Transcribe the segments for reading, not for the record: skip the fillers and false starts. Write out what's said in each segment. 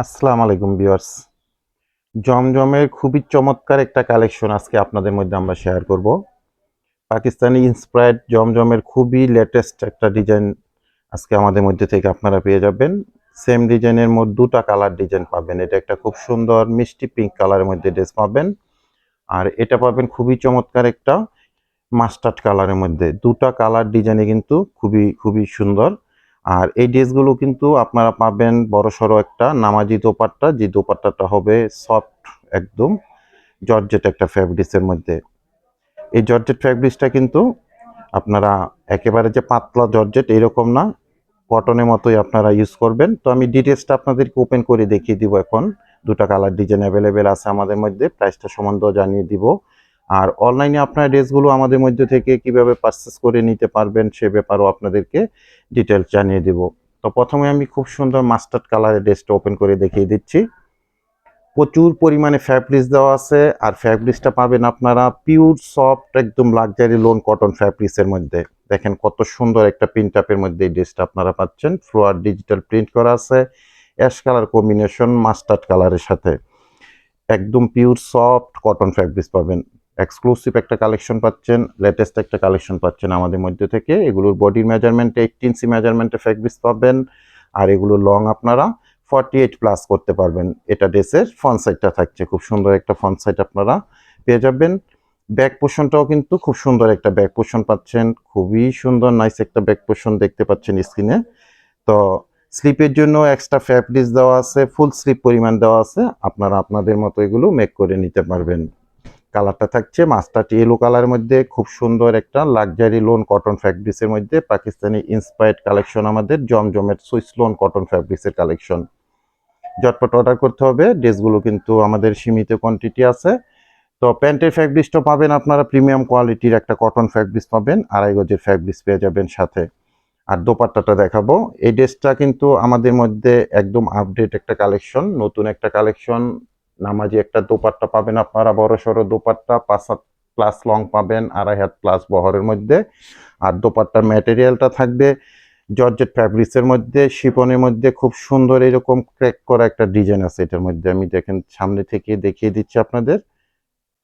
আসসালামু আলাইকুম ভিউয়ার্স। জমজমের খুবই চমৎকার একটা কালেকশন আজকে আপনাদের মধ্যে আমরা শেয়ার করব। পাকিস্তানি ইন্সপায়ার্ড জমজমের খুবই লেটেস্ট একটা ডিজাইন আজকে আমাদের মধ্যে থেকে আপনারা পেয়ে যাবেন। সেম ডিজাইনের মধ্যে দুটা কালার ডিজাইন পাবেন। এটা একটা খুব সুন্দর মিষ্টি পিঙ্ক কালারের মধ্যে ড্রেস পাবেন। আর এটা পাবেন খুবই চমৎকার একটা মাস্টার্ড কালারের মধ্যে। দুটা কালার ডিজাইনে কিন্তু খুবই খুবই সুন্দর। আর এই ড্রেসগুলো কিন্তু আপনারা পাবেন বড়সড় একটা নামাজি দোপাট্টা, যে দোপাট্টাটা হবে সফট একদম জর্জেট একটা ফ্যাব্রিক্সের মধ্যে। এই জর্জেট ফ্যাব্রিক্সটা কিন্তু আপনারা একেবারে যে পাতলা জর্জেট এরকম না, কটনের মতোই আপনারা ইউজ করবেন। তো আমি ডিটেলসটা আপনাদেরকে ওপেন করে দেখিয়ে দিব এখন। দুটা কালার ডিজাইন অ্যাভেলেবেল আছে আমাদের মধ্যে, প্রাইসটা সম্বন্ধেও জানিয়ে দিব। আর অনলাইনে আপনার ড্রেসগুলো আমাদের মধ্যে থেকে কিভাবে পারচেস করে নিতে পারবেন সে ব্যাপারেও আপনাদেরকে ডিটেলস জানিয়ে দিব। তো প্রথমে আমি খুব সুন্দর মাস্টার্ড কালারের ড্রেসটা ওপেন করে দেখিয়ে দিচ্ছি। প্রচুর পরিমাণে ফ্যাব্রিক্স দেওয়া আছে, আর ফ্যাব্রিক্সটা পাবেন আপনারা পিওর সফট একদম লাক্সারি লোন কটন ফ্যাব্রিক্সের মধ্যে। দেখেন কত সুন্দর একটা প্রিন্ট আপের মধ্যে এই ড্রেসটা আপনারা পাচ্ছেন। ফ্লোয়ার ডিজিটাল প্রিন্ট করা আছে, অ্যাশ কালার কম্বিনেশন মাস্টার্ড কালারের সাথে। একদম পিওর সফট কটন ফ্যাব্রিক্স পাবেন। এক্সক্লুসিভ একটা কালেকশন পাচ্ছেন, লেটেস্ট একটা কালেকশন পাচ্ছেন আমাদের মধ্যে থেকে। এগুলোর বডির মেজারমেন্টে 18 ইঞ্চি মেজারমেন্টে ফ্যাব্রিক্স পাবেন। আর এগুলো লং আপনারা 48 প্লাস করতে পারবেন। এটা ড্রেসের ফ্রন্ট সাইডটা থাকছে, খুব সুন্দর একটা ফ্রন্ট সাইড আপনারা পেয়ে যাবেন। ব্যাক পোর্শনটাও কিন্তু খুব সুন্দর একটা ব্যাক পোর্শন পাচ্ছেন, খুবই সুন্দর নাইস একটা ব্যাক পোর্শন দেখতে পাচ্ছেন স্ক্রিনে। তো স্লিপের জন্য এক্সট্রা ফ্যাব্রিক্স দেওয়া আছে, ফুল স্লিপ পরিমাণ দেওয়া আছে, আপনারা আপনাদের মতো এগুলো মেক করে নিতে পারবেন। কালারটা থাকছে মাস্টার্ড ইয়েলো কালারের মধ্যে, খুব সুন্দর একটা লাক্সারি লোন কটন ফ্যাব্রিক্সের মধ্যে পাকিস্তানি ইন্সপায়ার্ড কালেকশন আমাদের জমজমের সুইস লোন কটন ফ্যাব্রিক্সের কালেকশন। ঝটপট অর্ডার করতে হবে, ড্রেসগুলো কিন্তু আমাদের সীমিত কোয়ান্টিটি আছে। তো প্যান্টের ফ্যাব্রিক্সটা পাবেন আপনারা প্রিমিয়াম কোয়ালিটির একটা কটন ফ্যাব্রিক্স পাবেন, 2.5 গজের ফ্যাব্রিক্স পেয়ে যাবেন সাথে। আর দোপাট্টাটা দেখাবো। এই ড্রেসটা কিন্তু আমাদের মধ্যে একদম আপডেট একটা কালেকশন, নতুন একটা কালেকশন। নামাজি একটা দোপাট্টা পাবেন আপনারা, বড় সড়ো দোপাট্টা 5 হাত প্লাস লং পাবেন, 2.5 হাত প্লাস বহরের মধ্যে। আর দোপাট্টার ম্যাটেরিয়ালটা থাকবে জর্জেট ফ্যাব্রিক্সের মধ্যে, শিফনের মধ্যে। খুব সুন্দর এরকম ক্র্যাক করা একটা ডিজাইন আছে এটার মধ্যে, আমি দেখেন সামনে থেকে দেখিয়ে দিচ্ছি আপনাদের।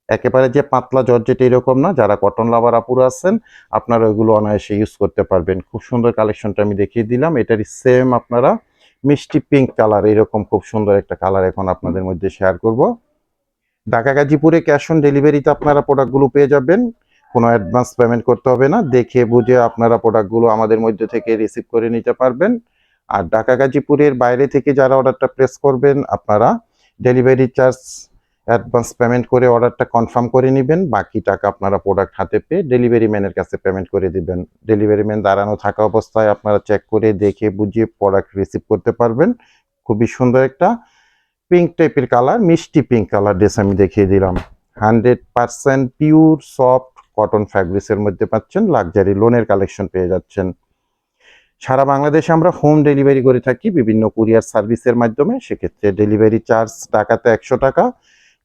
একেবারে যে পাতলা জর্জেট এরকম না, যারা কটন লাভার আপুরা আছেন আপনারা ওইগুলো অনায়াসে ইউজ করতে পারবেন। খুব সুন্দর কালেকশনটা আমি দেখিয়ে দিলাম। এটারই সেম আপনারা মিষ্টি পিঙ্ক কালার, এরকম খুব সুন্দর একটা কালার এখন আপনাদের মধ্যে শেয়ার করব। ঢাকা গাজীপুরে ক্যাশ অন ডেলিভারিতে আপনারা প্রোডাক্টগুলো পেয়ে যাবেন, কোনো অ্যাডভান্স পেমেন্ট করতে হবে না। দেখে বুঝে আপনারা প্রোডাক্টগুলো আমাদের মধ্যে থেকে রিসিভ করে নিতে পারবেন। আর ঢাকা গাজীপুরের বাইরে থেকে যারা অর্ডারটা প্লেস করবেন আপনারা ডেলিভারি চার্জ অ্যাডভান্স পেমেন্ট করে অর্ডারটা কনফার্ম করে নেবেন। বাকি টাকা আপনারা প্রোডাক্ট হাতে পেয়ে ডেলিভারি ম্যানের কাছে পেমেন্ট করে দিবেন। ডেলিভারি ম্যান দাঁড়ানো থাকা অবস্থায় আপনারা চেক করে দেখে বুঝিয়ে প্রোডাক্ট রিসিভ করতে পারবেন। খুবই সুন্দর একটা পিঙ্ক টাইপের কালার, মিষ্টি পিঙ্ক কালার ড্রেস আমি দেখিয়ে দিলাম। 100% পিওর সফট কটন ফ্যাব্রিক্সের মধ্যে পাচ্ছেন, লাক্সারি লোনের কালেকশন পেয়ে যাচ্ছেন। সারা বাংলাদেশে আমরা হোম ডেলিভারি করে থাকি বিভিন্ন কুরিয়ার সার্ভিসের মাধ্যমে। সেক্ষেত্রে ডেলিভারি চার্জ ঢাকাতে 100 টাকা,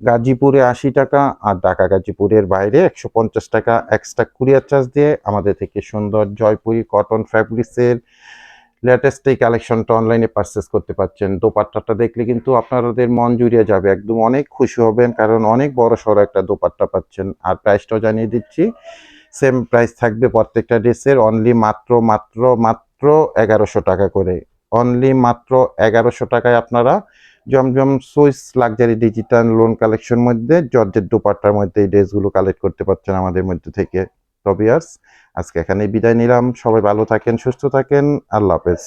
গাজীপুরে 80 টাকা, আর ঢাকা গাজীপুরের বাইরে 150 টাকা এক্সট্রা কুরিয়ার চার্জ দিয়ে আমাদের থেকে সুন্দর জয়পুরি কটন ফ্যাব্রিক্সের লেটেস্ট এই কালেকশনটা অনলাইনে পারচেস করতে পারছেন। দোপাট্টাটা দেখলে কিন্তু আপনাদের মন জুড়িয়ে যাবে, একদম অনেক খুশি হবেন, কারণ অনেক বড় সড়ো একটা দোপাট্টা পাচ্ছেন। আর প্রাইসটাও জানিয়ে দিচ্ছি, সেম প্রাইস থাকবে প্রত্যেকটা ড্রেসের, অনলি মাত্র মাত্র মাত্র 1100 টাকা করে। অনলি মাত্র 1100 টাকায় আপনারা জমজম Swiss luxury digital lawn collection মধ্যে জর্জেট দোপাট্টার মধ্যে এই ড্রেসগুলো কালেক্ট করতে পারছেন আমাদের মধ্যে থেকে। তো ভিউয়ার্স, আজকে এখানেই বিদায় নিলাম। সবাই ভালো থাকেন, সুস্থ থাকেন, আল্লাহ হাফেজ।